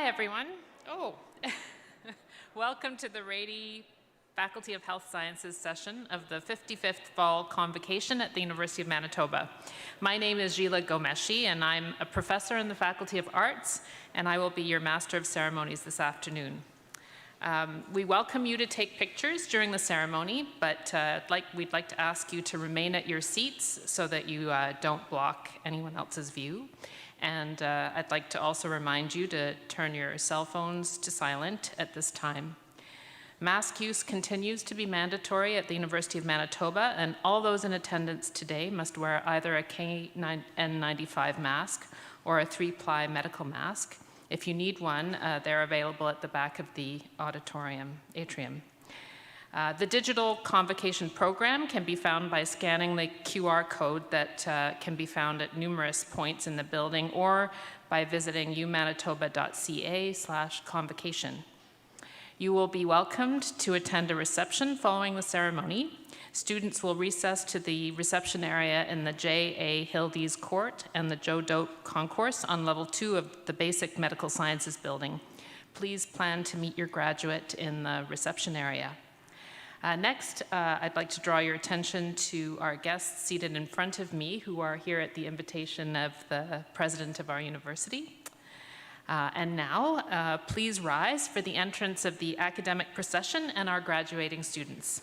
Hi, everyone. Welcome to the Rady Faculty of Health Sciences session of the 55th Fall Convocation at the University of Manitoba. My name is Gila Gomeshi, and I'm a professor in the Faculty of Arts, and I will be your Master of Ceremonies this afternoon. We welcome you to take pictures during the ceremony, but we'd like to ask you to remain at your seats so that you don't block anyone else's view. And I'd like to also remind you to turn your cell phones to silent at this time. Mask use continues to be mandatory at the University of Manitoba, and all those in attendance today must wear either a KN95 mask or a 3-ply medical mask. If you need one, they're available at the back of the atrium. The digital convocation program can be found by scanning the QR code that can be found at numerous points in the building or by visiting umanitoba.ca/convocation. You will be welcomed to attend a reception following the ceremony. Students will recess to the reception area in the J.A. Hildy's Court and the Joe Dope Concourse on level 2 of the Basic Medical Sciences building. Please plan to meet your graduate in the reception area. Next, I'd like to draw your attention to our guests seated in front of me who are here at the invitation of the president of our university. And now, please rise for the entrance of the academic procession and our graduating students.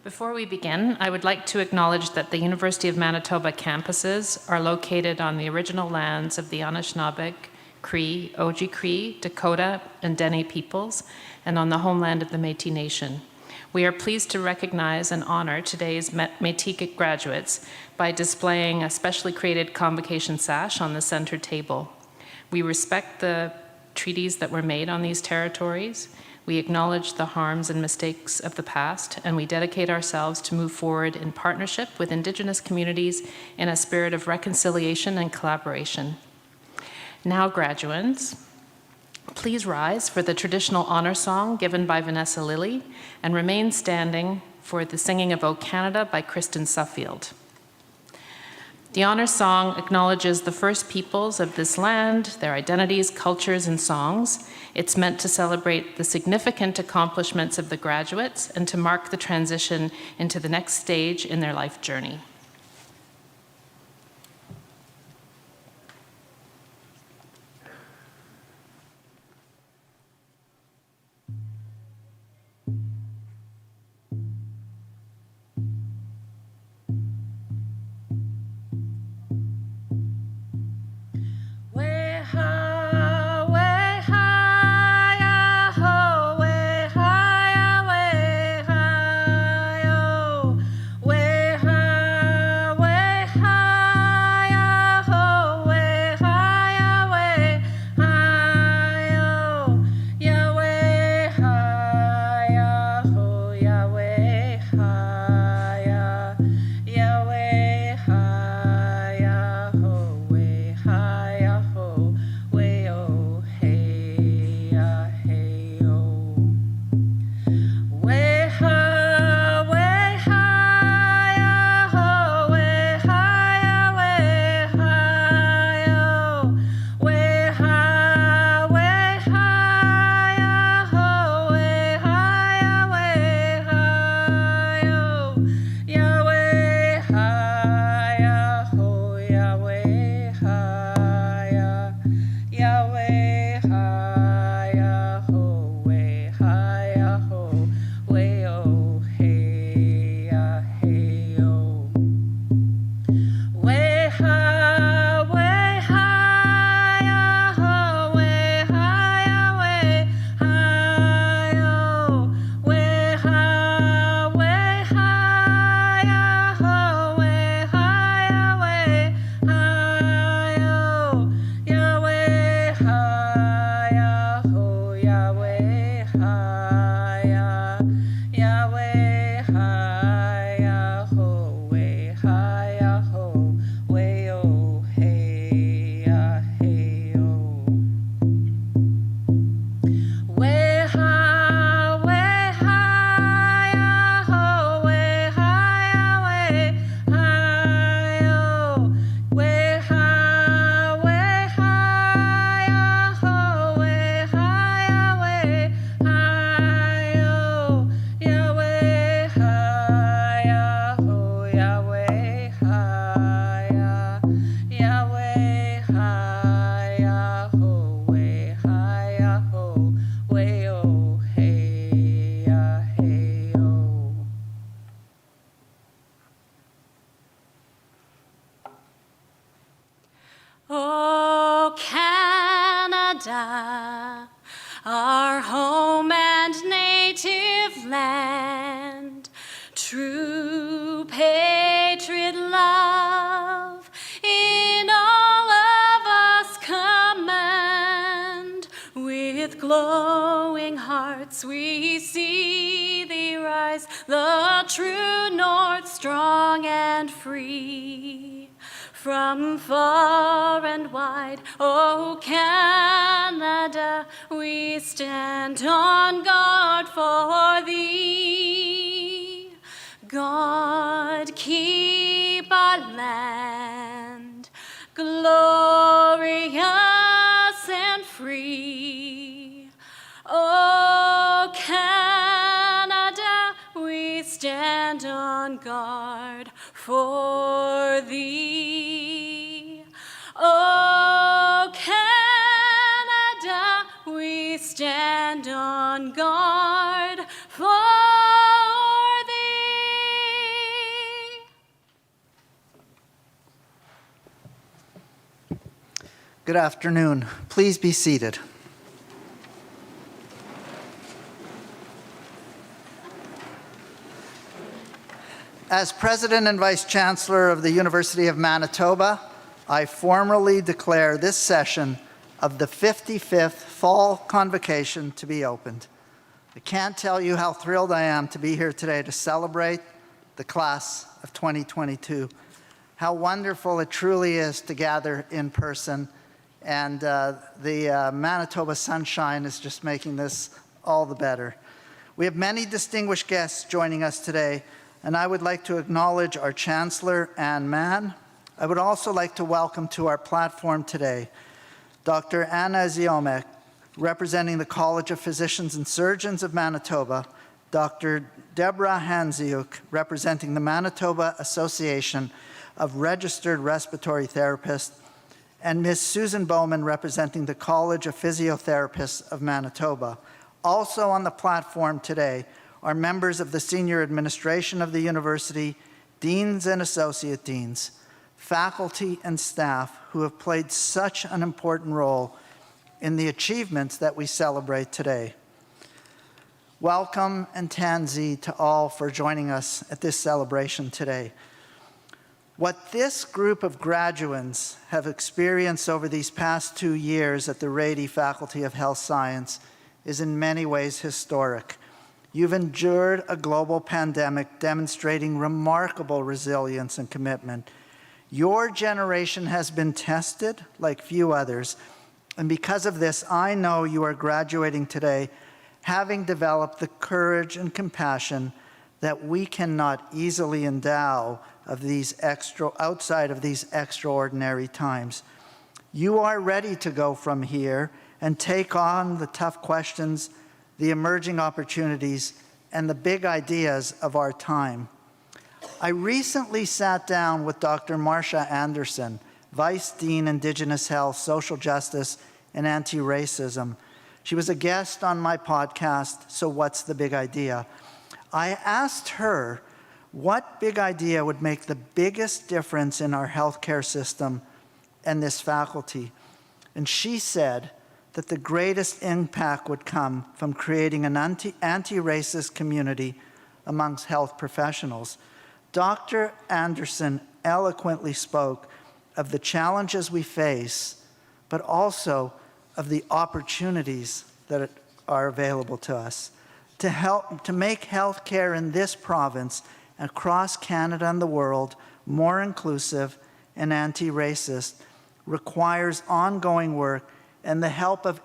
Before we begin, I would like to acknowledge that the University of Manitoba campuses are located on the original lands of the Anishinaabe, Cree, Oji-Cree, Dakota, and Dene peoples, and on the homeland of the Métis Nation. We are pleased to recognize and honor today's Métis graduates by displaying a specially created Convocation sash on the center table. We respect the treaties that were made on these territories. We acknowledge the harms and mistakes of the past, and we dedicate ourselves to move forward in partnership with Indigenous communities in a spirit of reconciliation and collaboration. Now, graduates, please rise for the traditional honor song given by Vanessa Lilly, and remain standing for the singing of O Canada by Kristen Suffield. The honor song acknowledges the first peoples of this land, their identities, cultures, and songs. It's meant to celebrate the significant accomplishments of the graduates and to mark the transition into the next stage in their life journey. O Canada, our home and native land, true patriot love in all of us command. With glowing hearts we see thee rise, the true north, strong and free. From far and wide, O Canada, we stand on guard for thee. God, keep our land glorious and free. O Canada, we stand on guard for thee. O Canada, we stand on guard for thee. Good afternoon. Please be seated. As President and Vice Chancellor of the University of Manitoba, I formally declare this session of the 55th Fall Convocation to be opened. I can't tell you how thrilled I am to be here today to celebrate the class of 2022. How wonderful it truly is to gather in person, and the Manitoba sunshine is just making this all the better. We have many distinguished guests joining us today, and I would like to acknowledge our Chancellor, Anne Mann. I would also like to welcome to our platform today Dr. Anna Ziomek, representing the College of Physicians and Surgeons of Manitoba, Dr. Deborah Handziuk, representing the Manitoba Association of Registered Respiratory Therapists, and Ms. Susan Bowman, representing the College of Physiotherapists of Manitoba. Also on the platform today are members of the senior administration of the university, deans and associate deans, faculty and staff who have played such an important role in the achievements that we celebrate today. Welcome and tanzi to all for joining us at this celebration today. What this group of graduates have experienced over these past 2 years at the Rady Faculty of Health Science is in many ways historic. You've endured a global pandemic demonstrating remarkable resilience and commitment. Your generation has been tested like few others, and because of this, I know you are graduating today having developed the courage and compassion that we cannot easily endow outside of these extraordinary times. You are ready to go from here and take on the tough questions, the emerging opportunities, and the big ideas of our time. I recently sat down with Dr. Marcia Anderson, Vice Dean, Indigenous Health, Social Justice, and Anti-Racism. She was a guest on my podcast, So What's the Big Idea? I asked her what big idea would make the biggest difference in our healthcare system and this faculty. And she said that the greatest impact would come from creating an anti-racist community amongst health professionals. Dr. Anderson eloquently spoke of the challenges we face, but also of the opportunities that are available to us. To make healthcare in this province, across Canada and the world, more inclusive and anti-racist requires ongoing work and the help of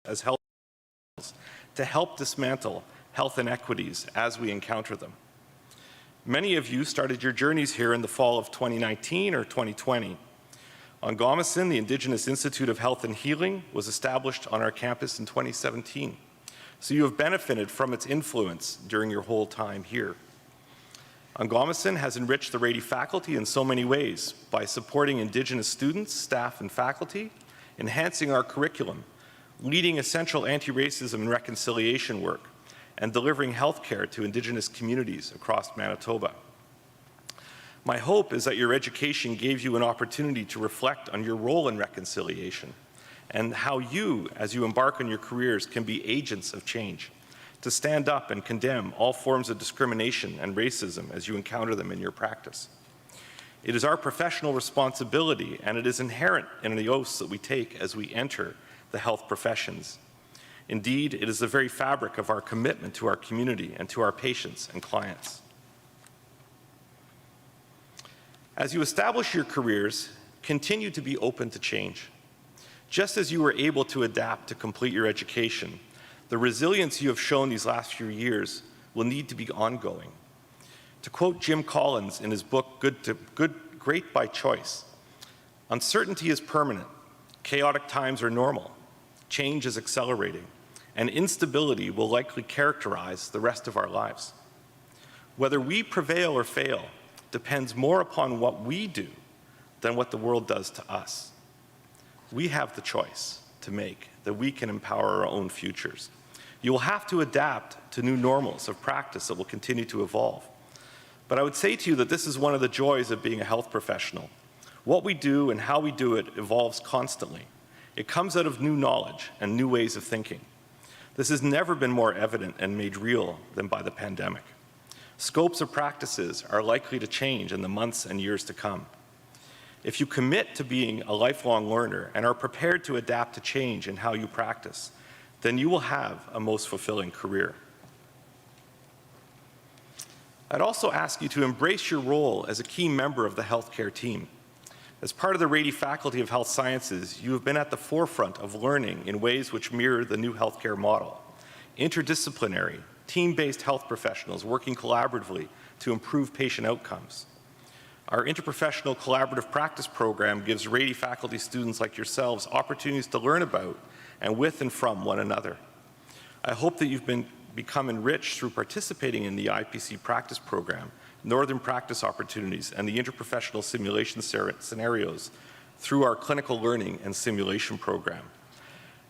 as health to help dismantle health inequities as we encounter them. Many of you started your journeys here in the fall of 2019 or 2020. On Gomasin, the Indigenous Institute of Health and Healing was established on our campus in 2017. So you have benefited from its influence during your whole time here. Gomasin has enriched the Rady faculty in so many ways by supporting Indigenous students, staff, and faculty, enhancing our curriculum, leading essential anti-racism and reconciliation work, and delivering health care to Indigenous communities across Manitoba. My hope is that your education gave you an opportunity to reflect on your role in reconciliation and how you, as you embark on your careers, can be agents of change, to stand up and condemn all forms of discrimination and racism as you encounter them in your practice. It is our professional responsibility, and it is inherent in the oaths that we take as we enter the health professions. Indeed, it is the very fabric of our commitment to our community and to our patients and clients. As you establish your careers, continue to be open to change. Just as you were able to adapt to complete your education, the resilience you have shown these last few years will need to be ongoing. To quote Jim Collins in his book, Great by Choice, "Uncertainty is permanent, chaotic times are normal, change is accelerating, and instability will likely characterize the rest of our lives. Whether we prevail or fail depends more upon what we do than what the world does to us. We have the choice to make that we can empower our own futures. You will have to adapt to new normals of practice that will continue to evolve. But I would say to you that this is one of the joys of being a health professional. What we do and how we do it evolves constantly. It comes out of new knowledge and new ways of thinking. This has never been more evident and made real than by the pandemic. Scopes of practices are likely to change in the months and years to come. If you commit to being a lifelong learner and are prepared to adapt to change in how you practice, then you will have a most fulfilling career. I'd also ask you to embrace your role as a key member of the healthcare team. As part of the Rady Faculty of Health Sciences, you have been at the forefront of learning in ways which mirror the new healthcare model. Interdisciplinary, team-based health professionals working collaboratively to improve patient outcomes. Our interprofessional collaborative practice program gives Rady faculty students like yourselves opportunities to learn about and with and from one another. I hope that you've become enriched through participating in the IPC practice program, Northern practice opportunities, and the interprofessional simulation scenarios through our clinical learning and simulation program.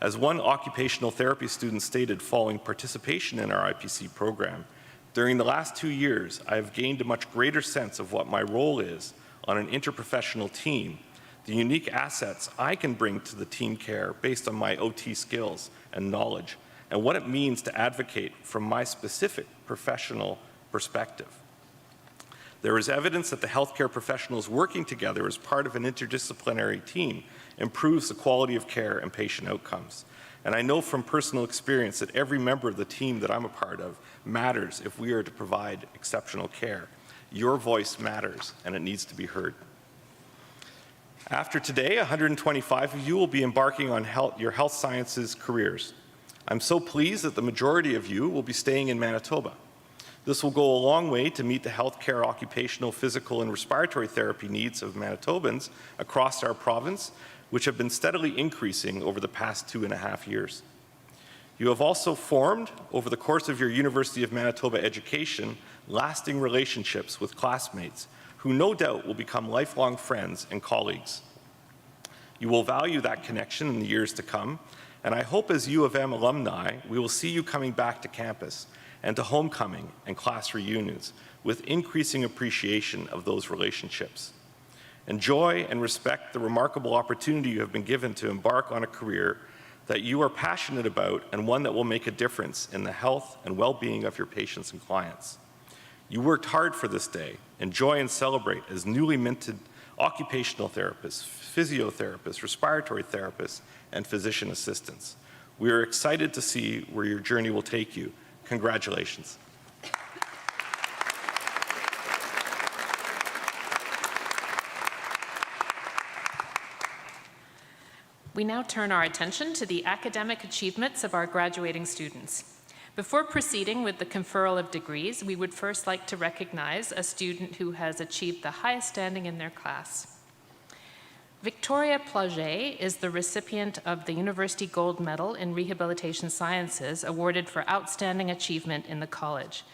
As one occupational therapy student stated following participation in our IPC program, during the last 2 years, I have gained a much greater sense of what my role is on an interprofessional team, the unique assets I can bring to the team care based on my OT skills and knowledge, and what it means to advocate from my specific professional perspective. There is evidence that the healthcare professionals working together as part of an interdisciplinary team improves the quality of care and patient outcomes. And I know from personal experience that every member of the team that I'm a part of matters if we are to provide exceptional care. Your voice matters, and it needs to be heard. After today, 125 of you will be embarking on your health sciences careers. I'm so pleased that the majority of you will be staying in Manitoba. This will go a long way to meet the healthcare, occupational, physical, and respiratory therapy needs of Manitobans across our province, which have been steadily increasing over the past 2.5 years. You have also formed, over the course of your University of Manitoba education, lasting relationships with classmates who no doubt will become lifelong friends and colleagues. You will value that connection in the years to come, and I hope as U of M alumni, we will see you coming back to campus and to homecoming and class reunions with increasing appreciation of those relationships. Enjoy and respect the remarkable opportunity you have been given to embark on a career that you are passionate about and one that will make a difference in the health and well-being of your patients and clients. You worked hard for this day. Enjoy and celebrate as newly minted occupational therapists, physiotherapists, respiratory therapists, and physician assistants. We are excited to see where your journey will take you. Congratulations. We now turn our attention to the academic achievements of our graduating students. Before proceeding with the conferral of degrees, we would first like to recognize a student who has achieved the highest standing in their class. Victoria Plaget is the recipient of the University Gold Medal in Rehabilitation Sciences, awarded for outstanding achievement in the college.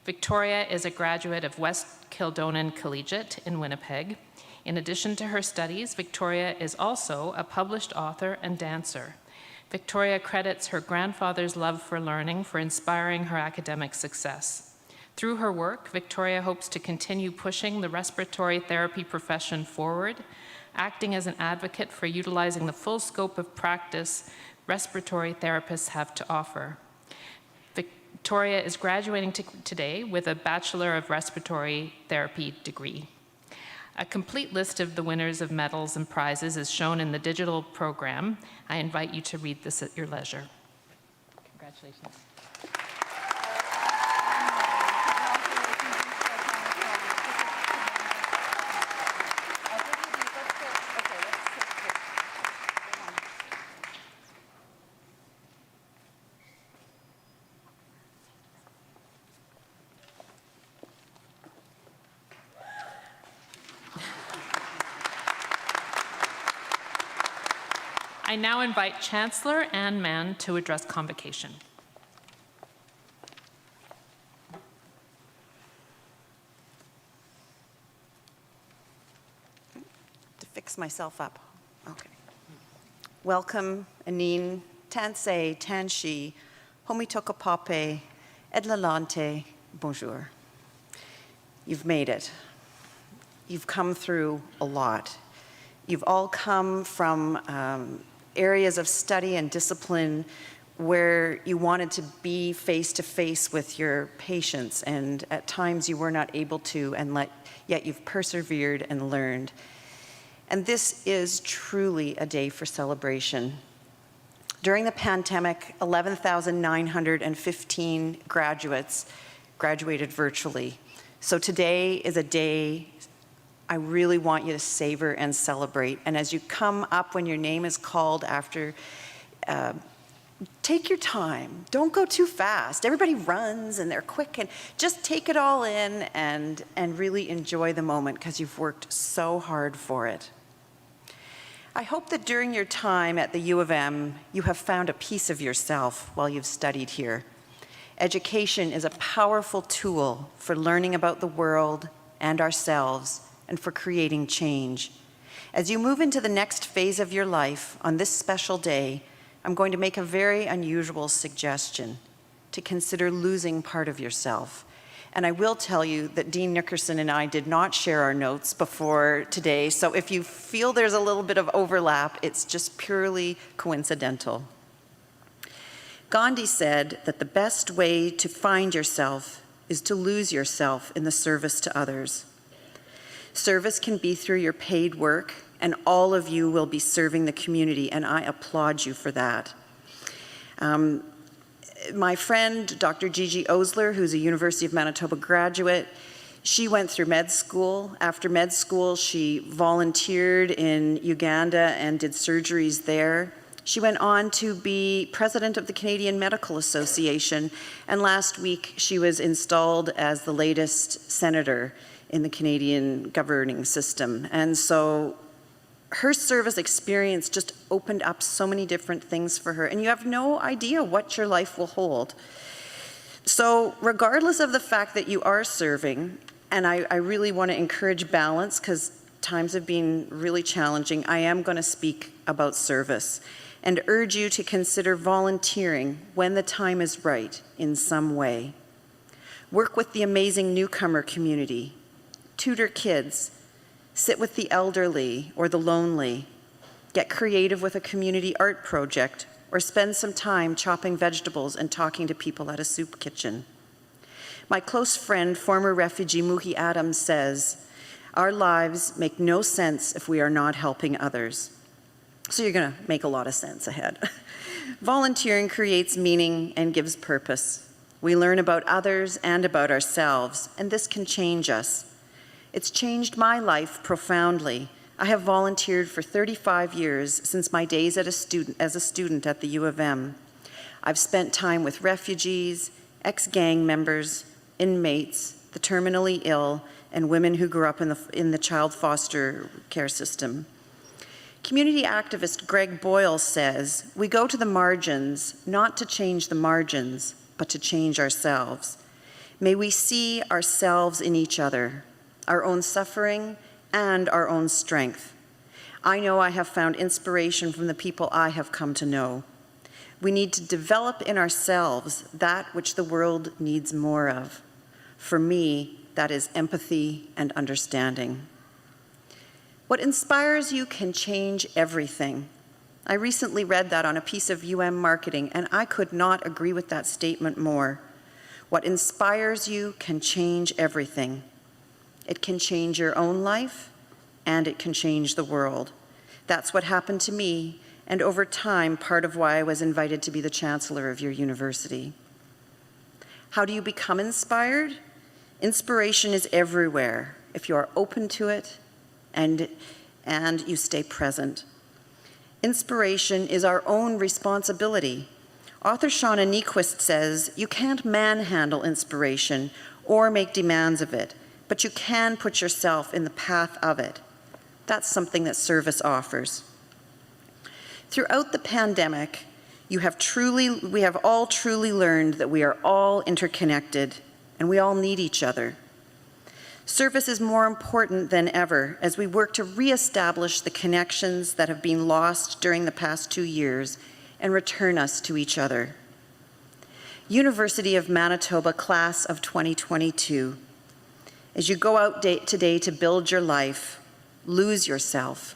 Victoria is a graduate of West Kildonan Collegiate in Winnipeg. In addition to her studies, Victoria is also a published author and dancer. Victoria credits her grandfather's love for learning for inspiring her academic success. Through her work, Victoria hopes to continue pushing the respiratory therapy profession forward, acting as an advocate for utilizing the full scope of practice respiratory therapists have to offer. Victoria is graduating today with a Bachelor of Respiratory Therapy degree. A complete list of the winners of medals and prizes is shown in the digital program. I invite you to read this at your leisure. Congratulations. I now invite Chancellor Anne Mann to address Convocation. To fix myself up. Okay. Welcome, Anine, Tansei, Tanshi, Homitoka Pape, Edlalante, bonjour. You've made it. You've come through a lot. You've all come from areas of study and discipline where you wanted to be face-to-face with your patients, and at times you were not able to, and yet you've persevered and learned. And this is truly a day for celebration. During the pandemic, 11,915 graduates graduated virtually. So today is a day I really want you to savor and celebrate. And as you come up when your name is called after, take your time. Don't go too fast. Everybody runs and they're quick, and just take it all in and really enjoy the moment because you've worked so hard for it. I hope that during your time at the U of M, you have found a piece of yourself while you've studied here. Education is a powerful tool for learning about the world and ourselves, and for creating change. As you move into the next phase of your life on this special day, I'm going to make a very unusual suggestion: to consider losing part of yourself. And I will tell you that Dean Nickerson and I did not share our notes before today, so if you feel there's a little bit of overlap, it's just purely coincidental. Gandhi said that the best way to find yourself is to lose yourself in the service to others. Service can be through your paid work, and all of you will be serving the community, and I applaud you for that. My friend, Dr. Gigi Osler, who's a University of Manitoba graduate, she went through med school. After med school, she volunteered in Uganda and did surgeries there. She went on to be president of the Canadian Medical Association, and last week she was installed as the latest senator in the Canadian governing system. And so her service experience just opened up so many different things for her, and you have no idea what your life will hold. So regardless of the fact that you are serving, and I really want to encourage balance because times have been really challenging, I am going to speak about service and urge you to consider volunteering when the time is right in some way. Work with the amazing newcomer community. Tutor kids, sit with the elderly or the lonely, get creative with a community art project, or spend some time chopping vegetables and talking to people at a soup kitchen. My close friend, former refugee Muhi Adams says, our lives make no sense if we are not helping others. So you're gonna make a lot of sense ahead. Volunteering creates meaning and gives purpose. We learn about others and about ourselves, and this can change us. It's changed my life profoundly. I have volunteered for 35 years since my days as a student at the U of M. I've spent time with refugees, ex-gang members, inmates, the terminally ill, and women who grew up in the child foster care system. Community activist Greg Boyle says, "We go to the margins, not to change the margins, but to change ourselves. May we see ourselves in each other, our own suffering and our own strength. I know I have found inspiration from the people I have come to know. We need to develop in ourselves that which the world needs more of. For me, that is empathy and understanding." What inspires you can change everything. I recently read that on a piece of UM marketing, and I could not agree with that statement more. What inspires you can change everything. It can change your own life, and it can change the world. That's what happened to me, and over time, part of why I was invited to be the Chancellor of your university. How do you become inspired? Inspiration is everywhere if you are open to it and you stay present. Inspiration is our own responsibility. Author Shauna Nyquist says, "You can't manhandle inspiration or make demands of it, but you can put yourself in the path of it." That's something that service offers. Throughout the pandemic, we have all truly learned that we are all interconnected and we all need each other. Service is more important than ever as we work to reestablish the connections that have been lost during the past 2 years and return us to each other. University of Manitoba class of 2022, as you go out today to build your life, lose yourself,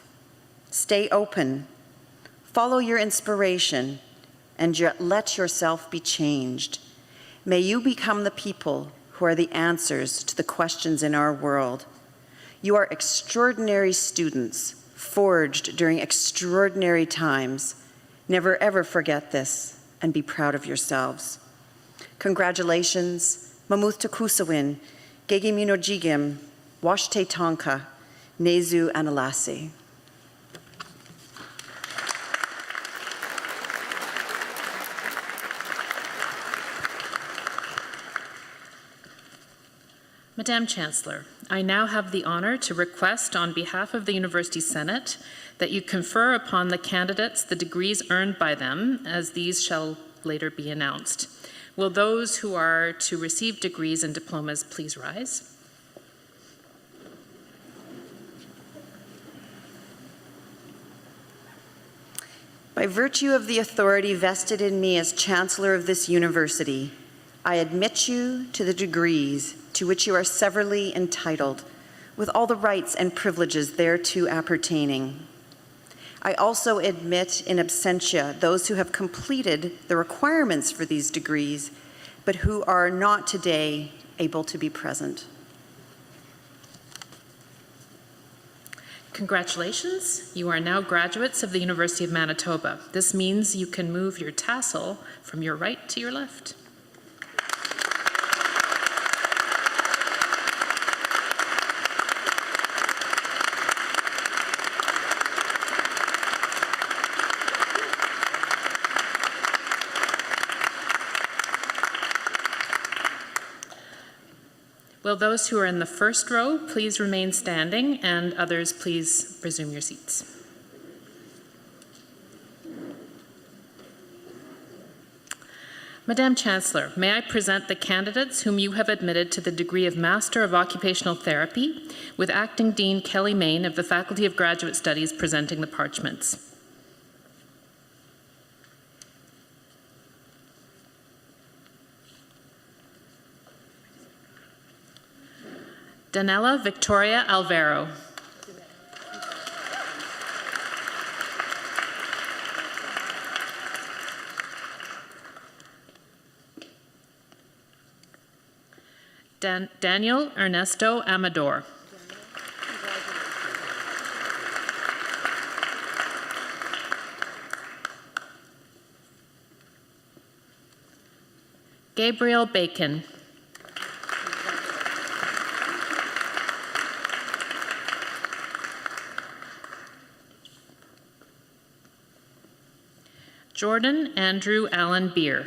stay open, follow your inspiration, and let yourself be changed. May you become the people who are the answers to the questions in our world. You are extraordinary students, forged during extraordinary times. Never ever forget this and be proud of yourselves. Congratulations, Mamuth Takusawin, Gege Minojigim, Washte Tonka, Nezu Analasi. Madam Chancellor, I now have the honor to request on behalf of the University Senate that you confer upon the candidates the degrees earned by them, as these shall later be announced. Will those who are to receive degrees and diplomas please rise? By virtue of the authority vested in me as Chancellor of this university, I admit you to the degrees to which you are severally entitled, with all the rights and privileges thereto appertaining. I also admit in absentia those who have completed the requirements for these degrees, but who are not today able to be present. Congratulations, you are now graduates of the University of Manitoba. This means you can move your tassel from your right to your left. Will those who are in the first row please remain standing, and others please resume your seats. Madam Chancellor, may I present the candidates whom you have admitted to the degree of Master of Occupational Therapy, with Acting Dean Kelly Main of the Faculty of Graduate Studies presenting the parchments. Danella Victoria Alvaro. Daniel Ernesto Amador. Gabriel Bacon. Jordan Andrew Allen Beer.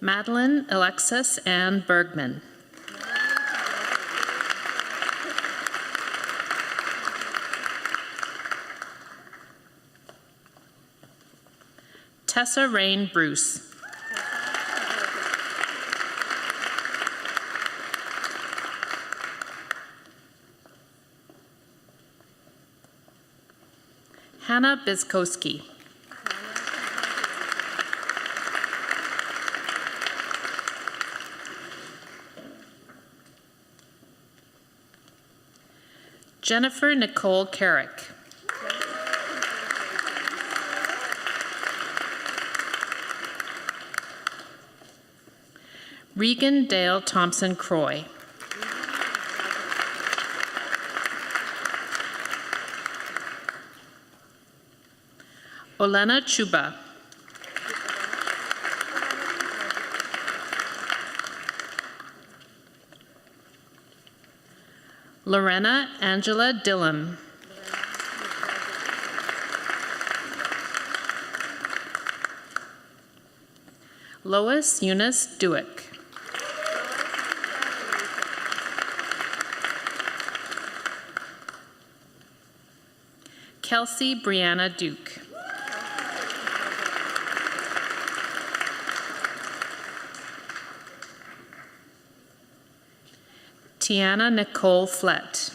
Madeline Alexis Ann Bergman. Tessa Rain Bruce. Hannah Biskowski. Jennifer Nicole Carrick. Regan Dale Thompson Croy. Olena Chuba. Lorena Angela Dillon. Lois Eunice Dewick. Kelsey Brianna Duke. Tiana Nicole Flett.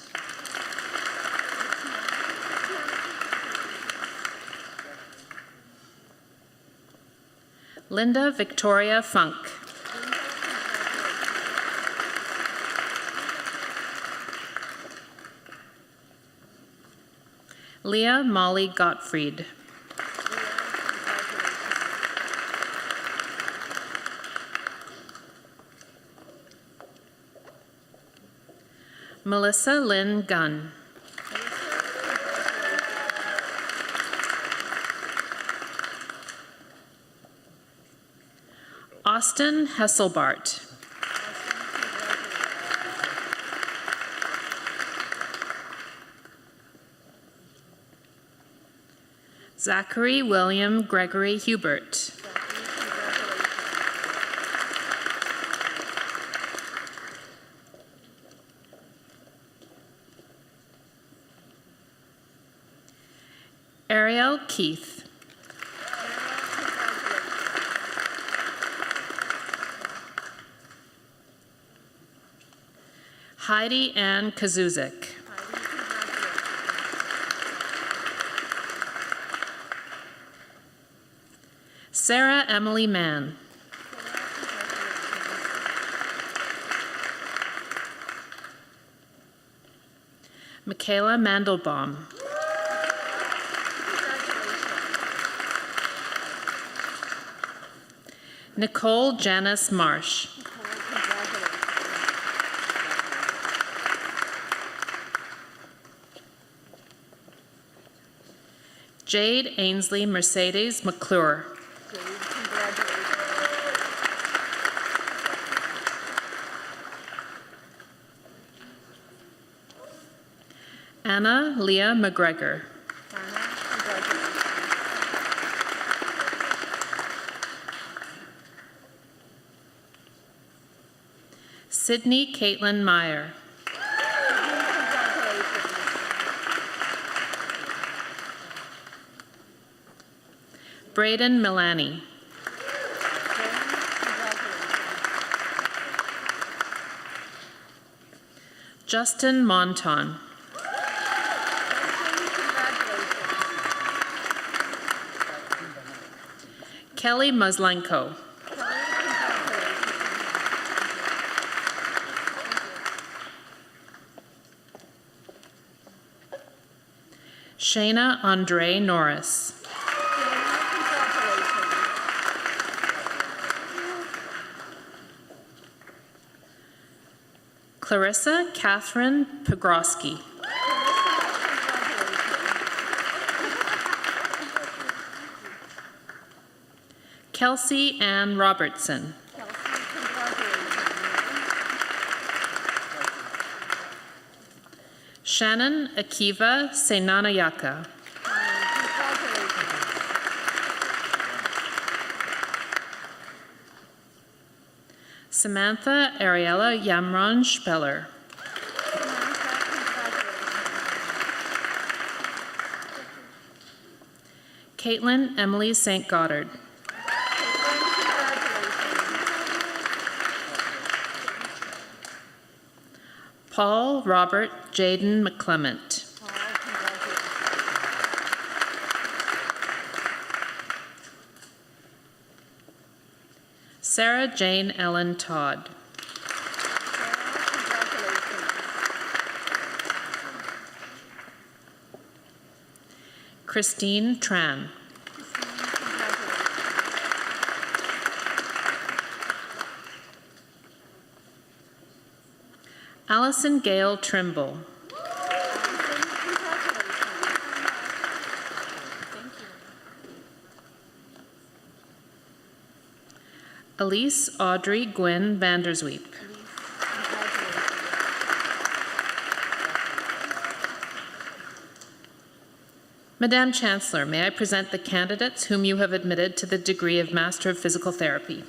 Linda Victoria Funk. Leah Molly Gottfried. Melissa Lynn Gunn. Austin Hesselbart. Zachary William Gregory Hubert. Ariel Keith. Heidi Ann Kazuzik. Sarah Emily Mann. Michaela Mandelbaum. Nicole Janice Marsh. Jade Ainsley Mercedes McClure. Anna Leah McGregor. Sydney Caitlin Meyer. Braden Milani. Justin Monton. Kelly Muslenko. Shayna Andre Norris. Clarissa Catherine Pogroski. Kelsey Ann Robertson. Shannon Akiva Senanayaka. Samantha Ariella Yamron Speller. Caitlin Emily St. Goddard. Paul Robert Jaden McClement. Sarah Jane Ellen Todd. Christine Tran. Allison Gale Trimble. Elise Audrey Gwynn Vandersweep. Madam Chancellor, may I present the candidates whom you have admitted to the degree of Master of Physical Therapy?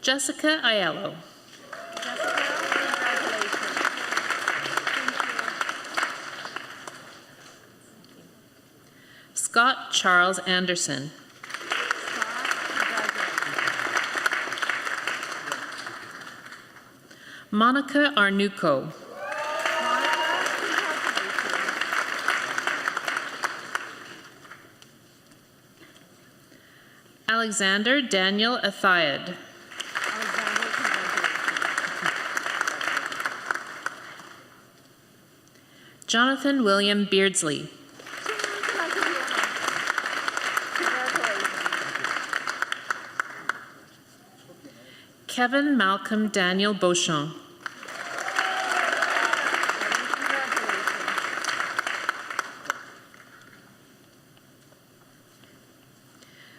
Jessica Aiello. Scott Charles Anderson. Monica Arnuco. Alexander Daniel Athiad. Jonathan William Beardsley. Kevin Malcolm Daniel Beauchamp.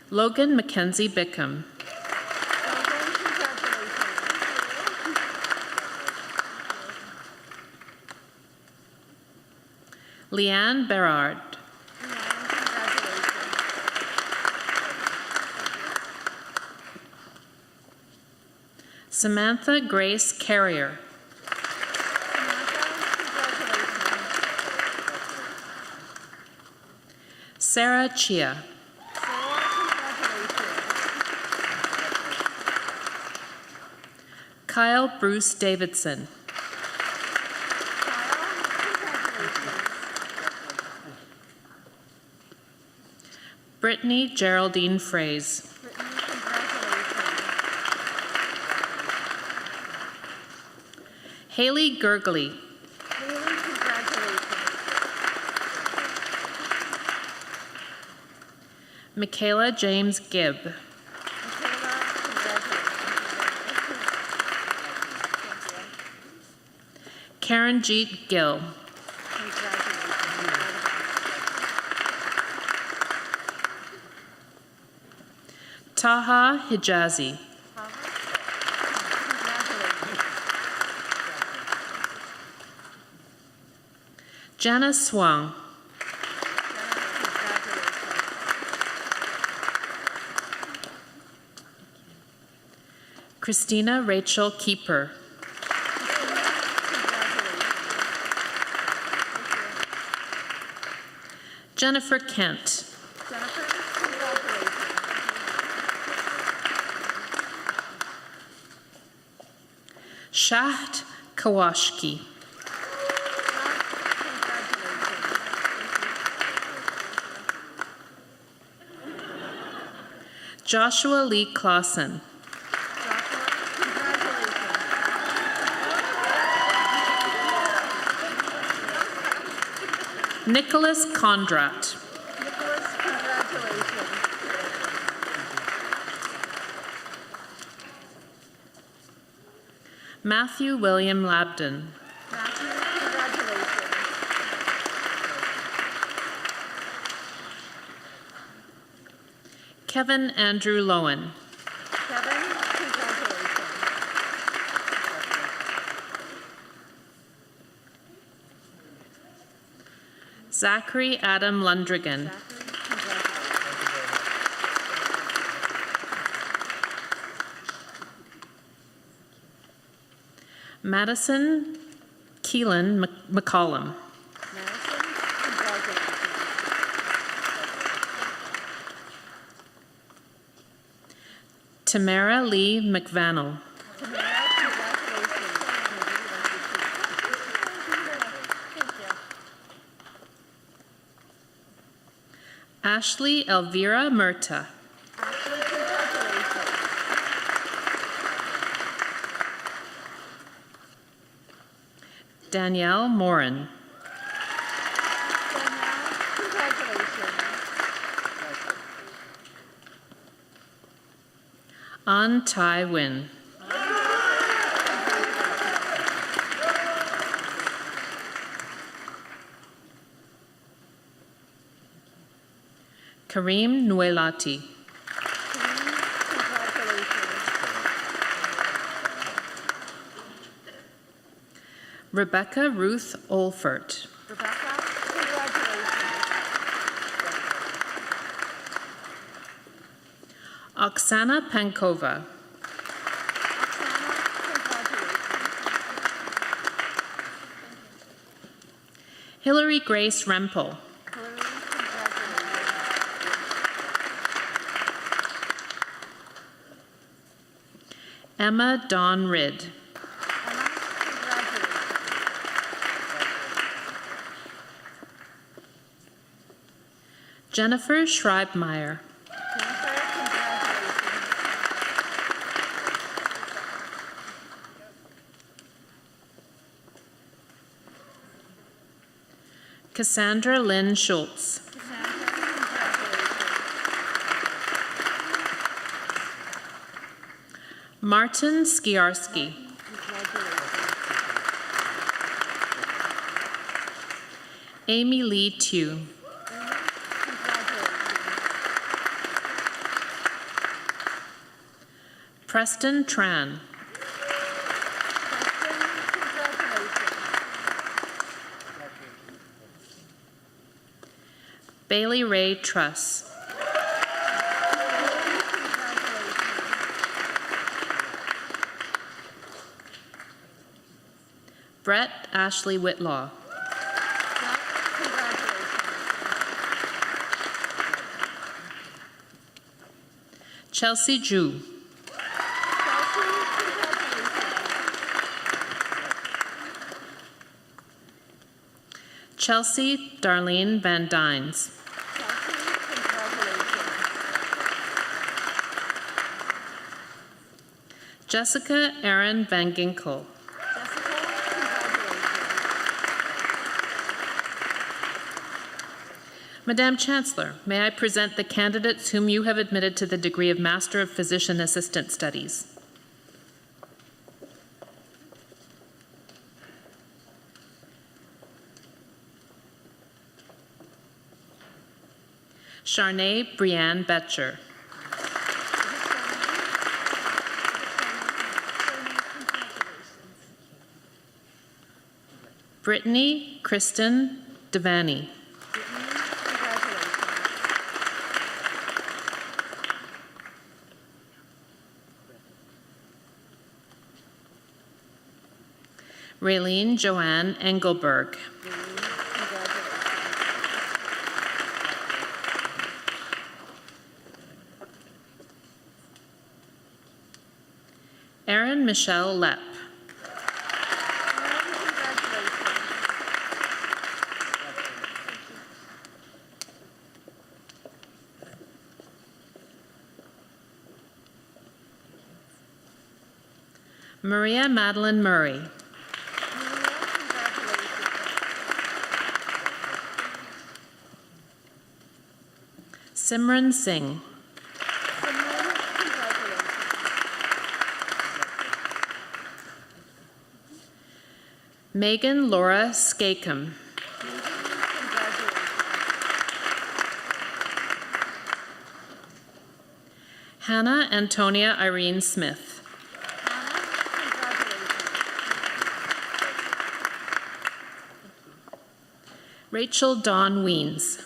Logan Mackenzie Bickham. Leanne Berard. Samantha Grace Carrier. Sarah Chia. Kyle Bruce Davidson. Brittany Geraldine Fraze. Haley Gurgley. Michaela James Gibb. Karen Jeet Gill. Taha Hijazi. Janice Swang. Christina Rachel Keeper. Jennifer Kent. Shaht Kawashki. Joshua Lee Clausen. Nicholas Kondrat. Matthew William Labden. Matthew, congratulations. Kevin Andrew Lowen. Kevin, congratulations. Zachary Adam Lundrigan. Zachary, congratulations. Madison Keelan McCollum. Madison, congratulations. Tamara Lee McVannell. Tamara, congratulations. Ashley Elvira Murta. Ashley, congratulations. Danielle Morin. Danielle, congratulations. An Tai Win. Kareem Nuelati. Rebecca Ruth Olfert. Rebecca, congratulations. Oksana Pankova. Oksana, congratulations. Hillary Grace Rempel. Hillary, congratulations. Emma Dawn Ridd. Emma, congratulations. Jennifer Schreibmeyer. Jennifer, congratulations. Cassandra Lynn Schultz. Cassandra, congratulations. Martin Skiarski. Congratulations. Amy Lee Tew. Amy, congratulations. Preston Tran. Preston, congratulations. Bailey Ray Truss. Bailey, congratulations. Brett Ashley Whitlaw. Brett, congratulations. Chelsea Ju. Chelsea, congratulations. Chelsea Darlene Van Dynes. Chelsea, congratulations. Jessica Erin Van Ginkel. Jessica, congratulations. Madam Chancellor, may I present the candidates whom you have admitted to the degree of Master of Physician Assistant Studies. Charnay Brianne Betcher. Brittany Kristen Devaney. Raylene Joanne Engelberg. Erin Michelle Lepp. Maria Madeline Murray. Simran Singh. Megan Laura Skakum. Hannah Antonia Irene Smith. Rachel Dawn Weens.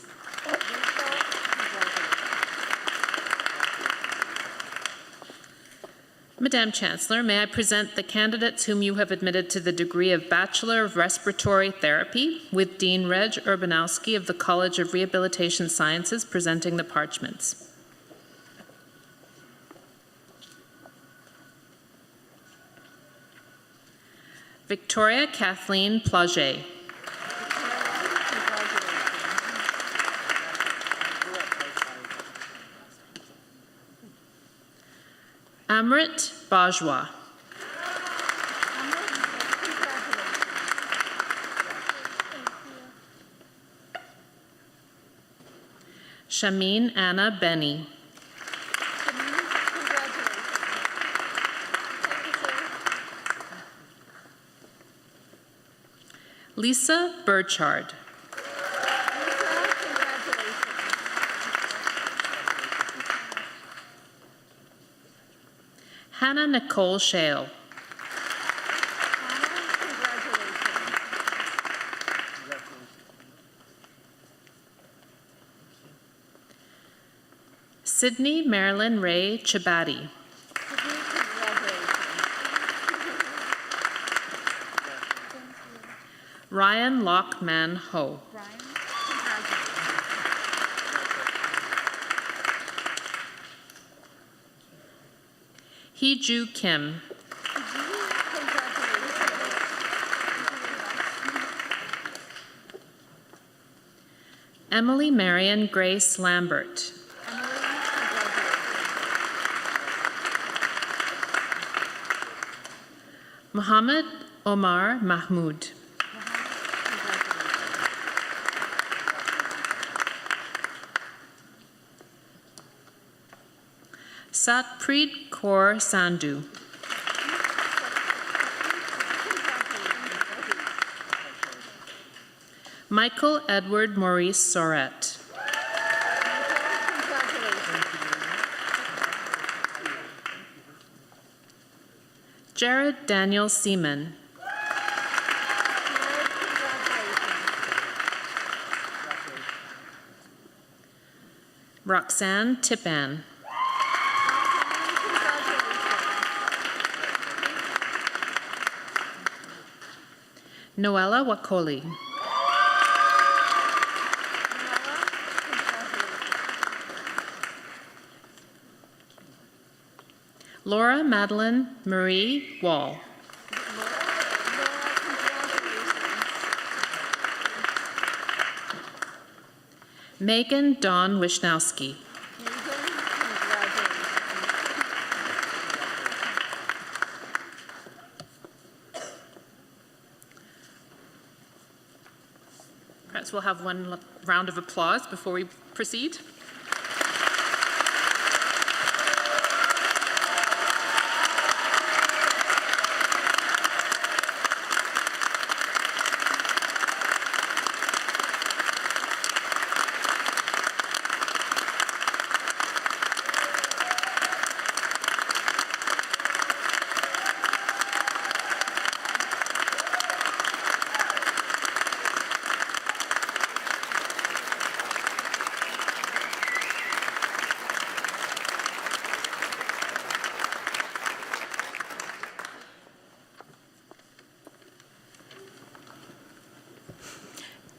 Madam Chancellor, may I present the candidates whom you have admitted to the degree of Bachelor of Respiratory Therapy with Dean Reg Urbanowski of the College of Rehabilitation Sciences presenting the parchments. Victoria Kathleen Plaget. Amrit Bajwa. Shameen Anna Benny. Lisa Burchard. Hannah Nicole Shale. Sydney Marilyn Ray Chabati. Ryan Lockman Ho. Hee-Ju Kim. Emily Marion Grace Lambert. Muhammad Omar Mahmoud. Satpreet Kaur Sandhu. Michael Edward Maurice Soret. Jared Daniel Seaman. Roxanne Tippan. Noella Wakoli. Laura Madeline Marie Wall. Megan Dawn Wisnowski. Perhaps we'll have one round of applause before we proceed.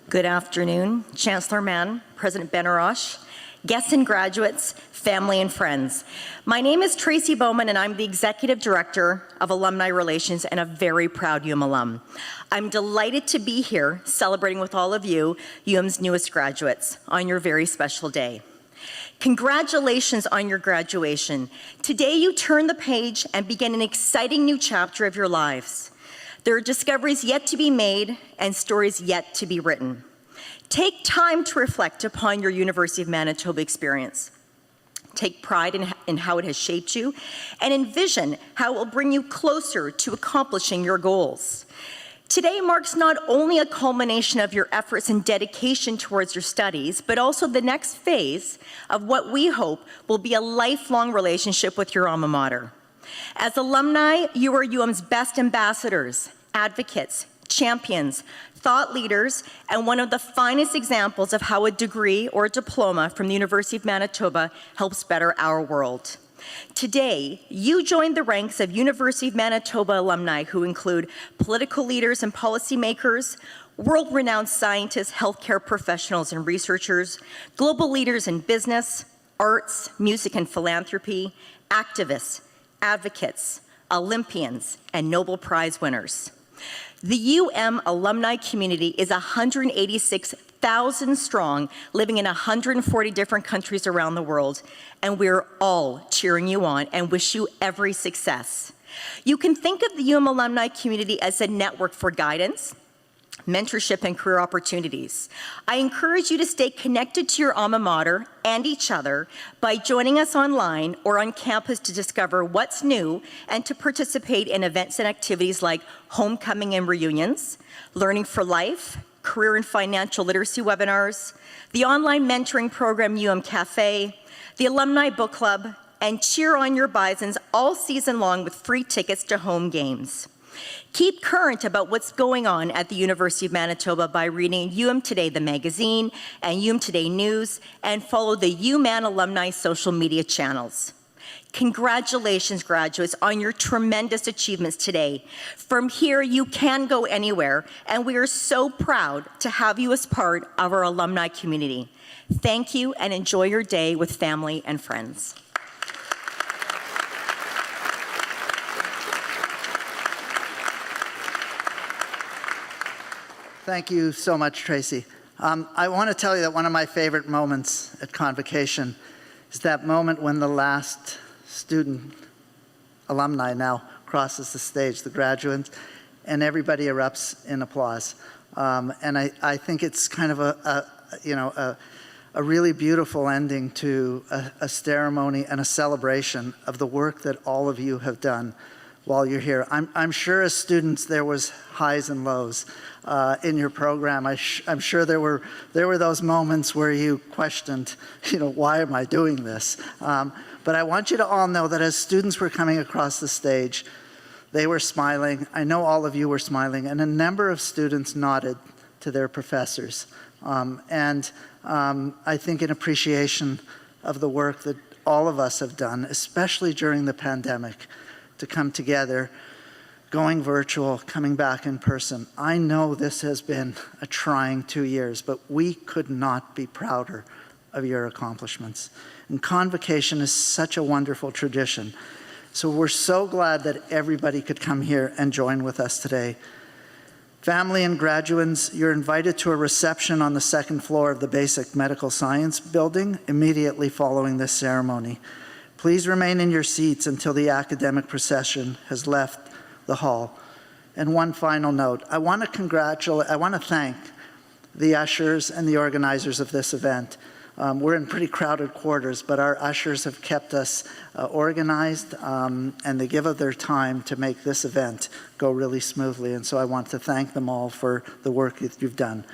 Good afternoon, Chancellor Mann, President Benarosh, guests and graduates, family and friends. My name is Tracy Bowman and I'm the Executive Director of Alumni Relations and a very proud UM alum. I'm delighted to be here celebrating with all of you, UM's newest graduates, on your very special day. Congratulations on your graduation. Today you turn the page and begin an exciting new chapter of your lives. There are discoveries yet to be made and stories yet to be written. Take time to reflect upon your University of Manitoba experience. Take pride in how it has shaped you and envision how it will bring you closer to accomplishing your goals. Today marks not only a culmination of your efforts and dedication towards your studies, but also the next phase of what we hope will be a lifelong relationship with your alma mater. As alumni, you are UM's best ambassadors, advocates, champions, thought leaders, and one of the finest examples of how a degree or a diploma from the University of Manitoba helps better our world. Today, you join the ranks of University of Manitoba alumni who include political leaders and policymakers, world-renowned scientists, healthcare professionals and researchers, global leaders in business, arts, music and philanthropy, activists, advocates, Olympians, and Nobel Prize winners. The UM alumni community is 186,000 strong, living in 140 different countries around the world, and we're all cheering you on and wish you every success. You can think of the UM alumni community as a network for guidance, mentorship, and career opportunities. I encourage you to stay connected to your alma mater and each other by joining us online or on campus to discover what's new and to participate in events and activities like homecoming and reunions, Learning for Life, career and financial literacy webinars, the online mentoring program UM Cafe, the Alumni Book Club, and cheer on your Bisons all season long with free tickets to home games. Keep current about what's going on at the University of Manitoba by reading UM Today, the magazine, and UM Today News, and follow the UMan alumni social media channels. Congratulations, graduates, on your tremendous achievements today. From here, you can go anywhere, and we are so proud to have you as part of our alumni community. Thank you, and enjoy your day with family and friends. Thank you so much, Tracy. I want to tell you that one of my favorite moments at Convocation is that moment when the last student, alumni now, crosses the stage, the graduates, and everybody erupts in applause. And I think it's kind of a really beautiful ending to a ceremony and a celebration of the work that all of you have done while you're here. I'm sure as students there was highs and lows in your program. I'm sure there were those moments where you questioned, why am I doing this? But I want you to all know that as students were coming across the stage, they were smiling. I know all of you were smiling, and a number of students nodded to their professors. I think in appreciation of the work that all of us have done, especially during the pandemic, to come together, going virtual, coming back in person. I know this has been a trying 2 years, but we could not be prouder of your accomplishments. And Convocation is such a wonderful tradition. So we're so glad that everybody could come here and join with us today. Family and graduates, you're invited to a reception on the second floor of the Basic Medical Science Building immediately following this ceremony. Please remain in your seats until the academic procession has left the hall. And one final note, I want to thank the ushers and the organizers of this event. We're in pretty crowded quarters, but our ushers have kept us organized, and they give of their time to make this event go really smoothly. And so I want to thank them all for the work that you've done.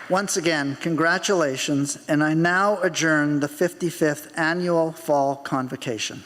Once again, congratulations, and I now adjourn the 55th Annual Fall Convocation.